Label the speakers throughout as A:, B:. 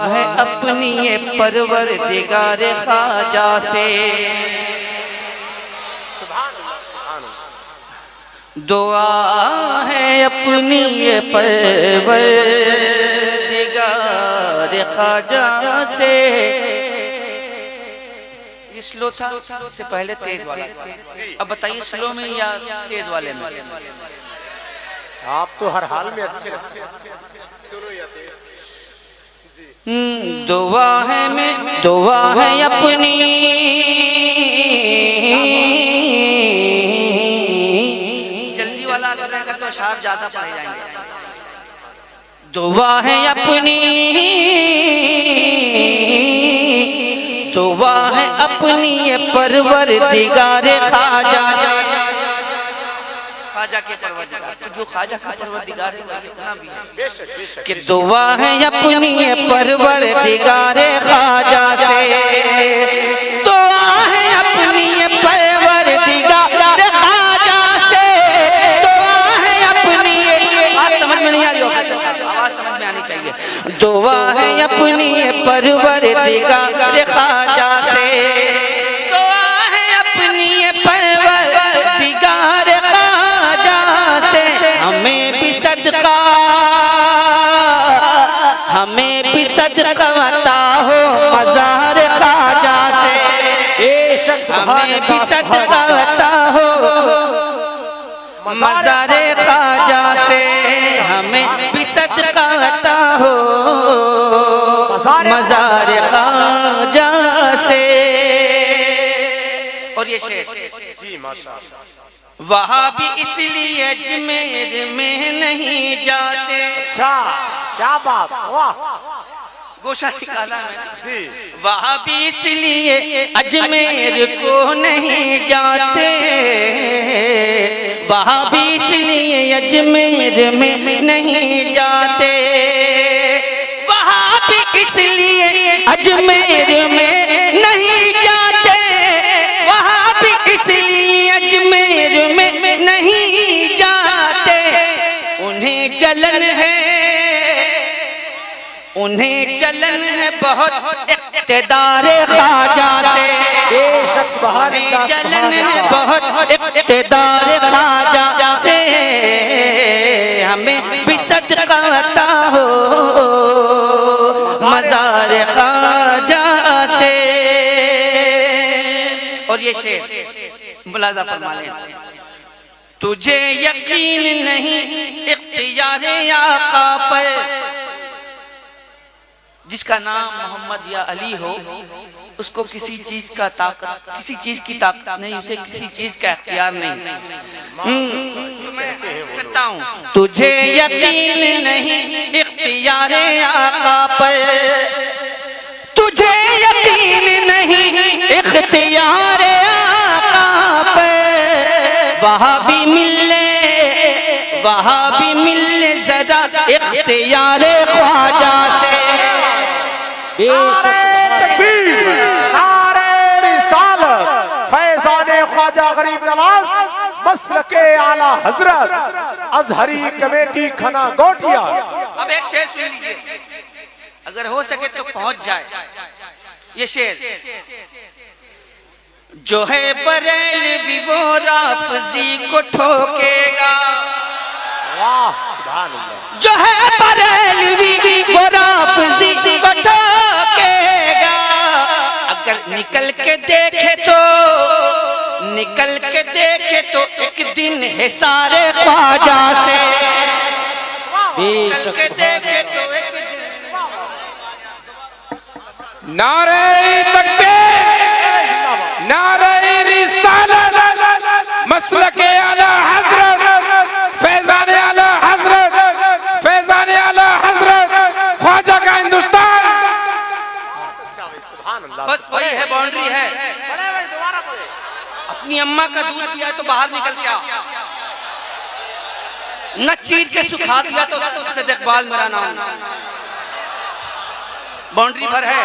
A: है अपनी ये परवरदिगार ख्वाजा से। दुआ है अपनी ये परवरदिगार ख्वाजा से। ये स्लो था, इससे पहले तेज वाला। अब बताइए स्लो में या तेज वाले में?
B: आप तो हर हाल में अच्छे लगते हैं, सुनो या तेज।
A: दुआ है अपनी जल्दी वाला अगर रहेगा तो अशार ज्यादा पढ़े जाएंगे। दुआ है अपनी, दुआ है अपनी ये परवरदिगार ख्वाजा से। ख्वाजा के परवरदिगार, तो जो ख्वाजा का परवरदिगार है वो इतना भी है कि दुआ है अपनी ये परवरदिगार ख्वाजा से। दुआ है अपनी ये परवरदिगार ख्वाजा से। दुआ है अपनी ये, बात समझ में नहीं आ रही हो, आवाज समझ में आनी चाहिए। दुआ है अपनी ये परवरदिगार ख्वाजा से। दुआ है अपनी ये परवरदिगार हमें भी सदका अता हो मज़ार ख्वाजा से। हमें भी सदका अता हो मज़ार ख्वाजा से। हमें भी सदका अता हो मज़ार ख्वाजा से। और ये शेर
B: जी माशाअल्लाह।
A: वहाँ भी इसलिए अजमेर में नहीं जाते।
B: अच्छा, क्या बात, वाह।
A: गोशा निकाला है
B: जी।
A: वहाँ भी इसलिए अजमेर को नहीं जाते। वहाँ भी इसलिए अजमेर में नहीं जाते। वहाँ भी इसलिए अजमेर में नहीं जाते। वहाँ भी इसलिए अजमेर में नहीं जाते। उन्हें जलन है, उन्हें जलन है बहुत इक़्तिदार ख्वाजा से। उन्हें जलन है बहुत इक़्तिदार ख्वाजा से। हमें भी सदका अता हो मज़ार ख्वाजा से। और ये शेर मुलाज़ा फरमा लें। तुझे यकीन नहीं इख्तियार आका पर, जिसका नाम मोहम्मद या अली हो उसको किसी चीज का ताकत, किसी चीज की ताकत नहीं, उसे किसी चीज का इख्तियार नहीं। मैं कहता हूँ तुझे यकीन नहीं इख्तियार आका पर, तुझे यकीन नहीं इख्तियार आका पर। वहाँ भी मिले जरा इख्तियार ख्वाजा से।
B: फैज़ाने ख्वाजा गरीब नवाज मसलके आला हजरत अजहरी कमेटी खना गोटिया।
A: अब एक शेर सुन लीजिए, अगर हो सके तो पहुंच जाए ये शेर। जो है बरेलवी वो राफ़ज़ी को ठोकेगा।
B: वाह सुभान अल्लाह।
A: जो है बरेलवी वो राफ़ज़ी को ठोकेगा। अगर निकल के देखे तो एक दिन है सारे ख्वाजा से। निकल के देखे तो एक दिन।
C: नारे तकबीर, नारे रिसालत, मसलके आला हजरत, फैज़ाने आला हजरत, फैज़ाने आला हजरत, ख्वाजा का हिंदुस्तान।
A: बस वही है, बाउंड्री है। अपनी अम्मा का दूध पिया तो बाहर निकल के आ, न चीर के सुखा दिया तो सैयद इकबाल मेरा नाम। बाउंड्री भर है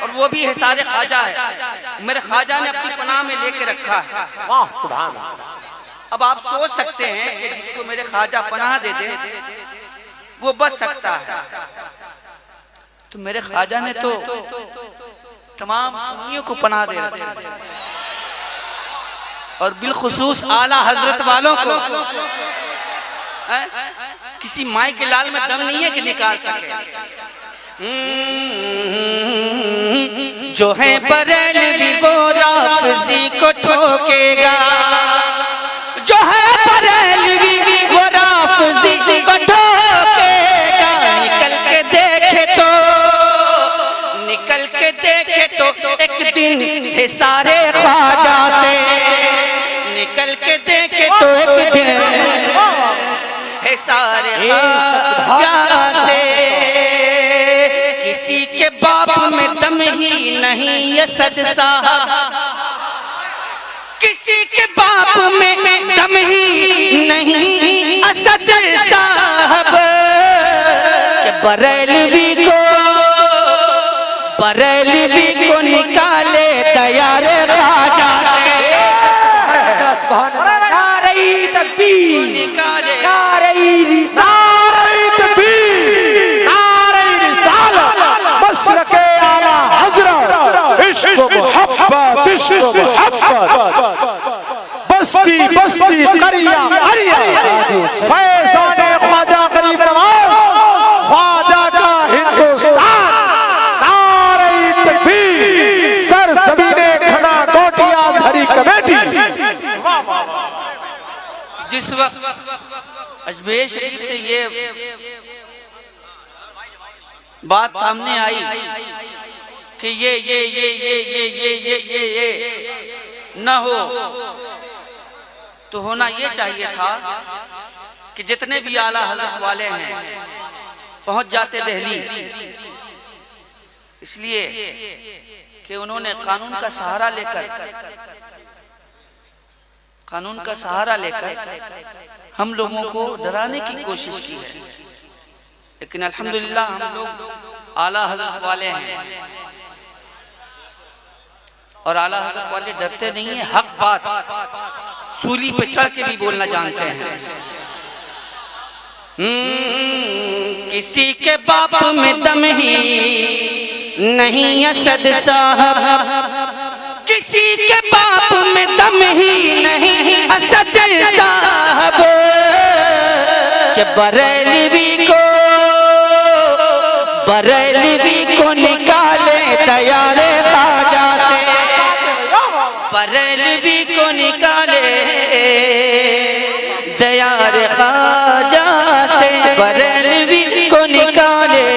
A: और वो भी हिसारे ख्वाजा है। मेरे ख्वाजा ने अपनी पनाह में लेके रखा है।
B: वाह सुभान।
A: अब आप सोच सकते हैं कि जिसको मेरे ख्वाजा पनाह दे दे वो बच सकता है। तो मेरे ख्वाजा ने तो तमाम सुन्नियों को पनाह दे रखा और बिलखुसूस आला हजरत वालों को किसी माई के लाल में दम नहीं है कि निकाल सके। जो है बरेलवी वो राफ़ज़ी को ठोकेगा, जो है बरेलवी वो राफ़ज़ी को ठोकेगा। निकल के देखे तो एक दिन है सारे ख्वाजा से, निकल के देखे तो एक दिन है सारे ख्वाजा से। किसी के बाप में दम ही नहीं असद साहब, किसी के बाप में दम ही नहीं असद साहब। बरेलवी को निकाले तैयार ख्वाजा से,
B: नारे तकबीर,
A: निकाले
B: नारे तकबीर, नारे रिसालत, मसलके आला हज़रत, इश्क़ मोहब्बत, इश्क़ मोहब्बत, बस्ती बस्ती करिया करिया, फैज़ाने ख्वाजा गरीब नवाज़, ख्वाजा का हिंदुस्तान।
A: जिस वक्त अजमेर शरीफ से ये बात सामने आई कि ये न हो, तो होना ये चाहिए था कि जितने भी आला हज़रत वाले हैं पहुंच जाते दिल्ली, इसलिए कि उन्होंने कानून का सहारा लेकर हम लोगों को डराने की कोशिश की है। लेकिन अल्हम्दुलिल्लाह हम लोग आला हज़रत वाले हैं और आला हज़रत वाले डरते नहीं है, हक बात सूली पे चढ़ के भी बोलना जानते हैं। किसी के बाप में दम ही नहीं असद साहब, किसी के बाप में दम ही नहीं असद साहब। के बरेलवी को निकाले तैयार ख्वाजा से, बरेलवी को निकाले तैयार ख्वाजा से, बरेलवी को निकाले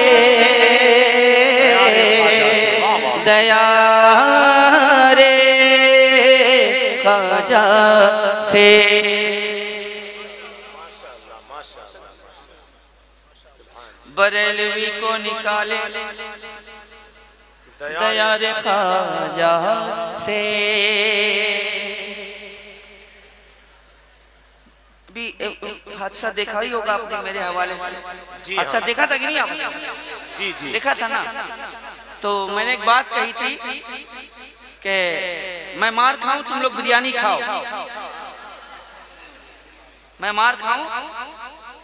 A: दयारे ख्वाजा से। बरेलवी को निकाले दयारे ख्वाजा से। भी हादसा देखा ही होगा आपने मेरे हवाले से, हादसा देखा था कि नहीं आपने? जी देखा था ना। तो मैंने एक बात कही थी कि मैं मार खाऊं तुम लोग बिरयानी खाओ, मैं मार खाऊं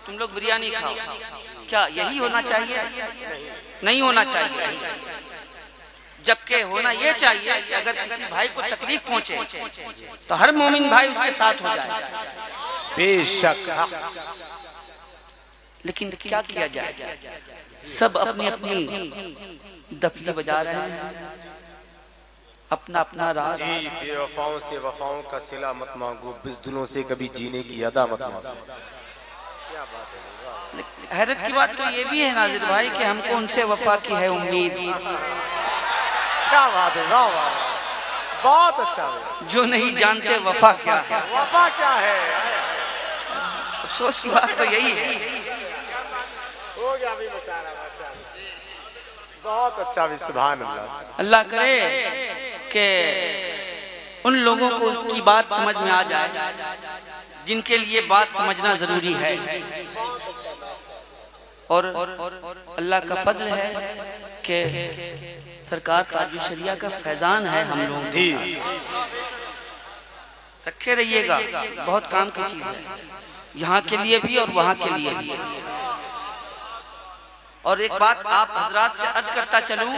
A: तुम लोग बिरयानी खाओ। क्या यही होना चाहिए? नहीं होना चाहिए। जबकि होना ये चाहिए कि अगर किसी भाई को तकलीफ पहुंचे तो हर मोमिन भाई उसके साथ हो जाए।
B: बेशक।
A: लेकिन क्या किया जाए, सब अपनी अपनी दफली बजा रहे हैं, अपना अपना राज।
D: जी बेवफाओं से वफाओं का सिला मत मांगो, बुज़दिलों से कभी जीने की अदा मत मांगो। क्या बात है।
A: हैरत की बात तो ये भी है नाज़िर भाई कि हमको उनसे वफा की है उम्मीद।
B: क्या बात है, वाह वाह, बहुत अच्छा है।
A: जो नहीं जानते वफा क्या है,
B: वफा क्या है।
A: अफसोस की बात तो यही है।
B: हो गया भी मुशारा, माशाअल्लाह, बहुत अच्छा भी। सुभान अल्लाह।
A: अल्लाह करे कि उन लोगों को की बात समझ में आ जाए जिनके लिए बात समझना जरूरी है। और अल्लाह का फजल है कि सरकार ताजुल शरिया का फैजान है हम लोग।
D: जी
A: रखे रहिएगा, बहुत काम की चीज है, यहाँ के लिए भी और वहाँ के लिए भी। और एक बात आप हजरात से अर्ज करता चलूं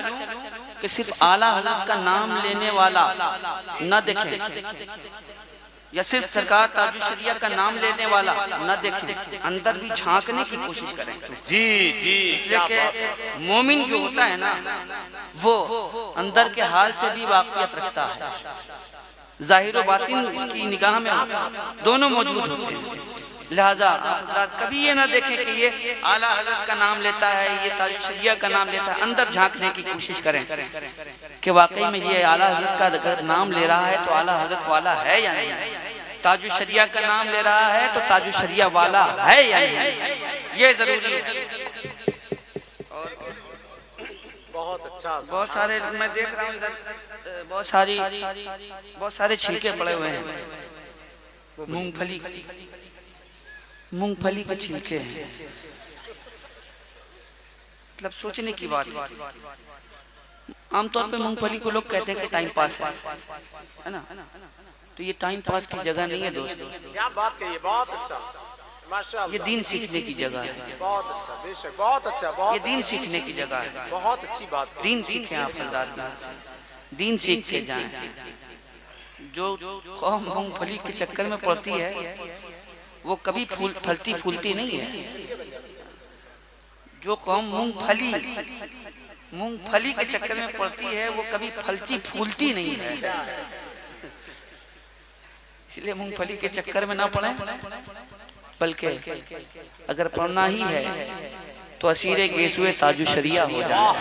A: कि सिर्फ आला हजरत का नाम लेने वाला न देखें या सिर्फ सरकार ताजुल शरिया का नाम लेने वाला न देखें, अंदर भी झांकने की कोशिश करें।
D: जी जी,
A: इसलिए कि मोमिन जो होता है ना वो अंदर के हाल से भी वाकियत रखता है, जाहिर व बातिन उसकी निगाह में दोनों मौजूद होते हैं। लिहाजा आप कभी ये ना देखें कि ये आला हजरत का नाम लेता है, ये ताजुल शरिया का नाम लेता है, अंदर झांकने की कोशिश करें कि वाकई में ये आला हजरत का अगर नाम ले रहा है तो आला हजरत वाला है या नहीं, ताजुल शरिया का नाम ले रहा है तो ताजुल शरिया वाला है या नहीं, ये जरूरी है।
D: बहुत अच्छा।
A: बहुत सारे मैं देख रहा हूँ इधर बहुत सारे छिलके पड़े हुए हैं, मूंगफली के छिलके हैं। मतलब सोचने की बात है। आमतौर पे मूंगफली को लोग कहते हैं कि टाइम पास है ना, तो ये टाइम पास की जगह नहीं है दोस्तों,
D: क्या बात कही, बहुत अच्छा, माशाअल्लाह।
A: ये दीन सीखने की जगह है।
D: बहुत अच्छा, बेशक, बहुत अच्छा, बहुत
A: ये दीन सीखने की जगह है।
D: बहुत अच्छी बात।
A: दीन सीखें आप हज़रात यहाँ से, दीन सीख के जाएं। जो कौम मूंगफली के चक्कर में पड़ती है वो कभी फलती फूलती नहीं है। जो कौम मूंगफली के चक्कर में पड़ती है वो कभी फलती फूलती नहीं है। इसलिए मूंगफली के चक्कर में ना पड़े, बल्कि अगर पढ़ना ही है तो असीरे गेसुए ताजु शरिया हो जाए।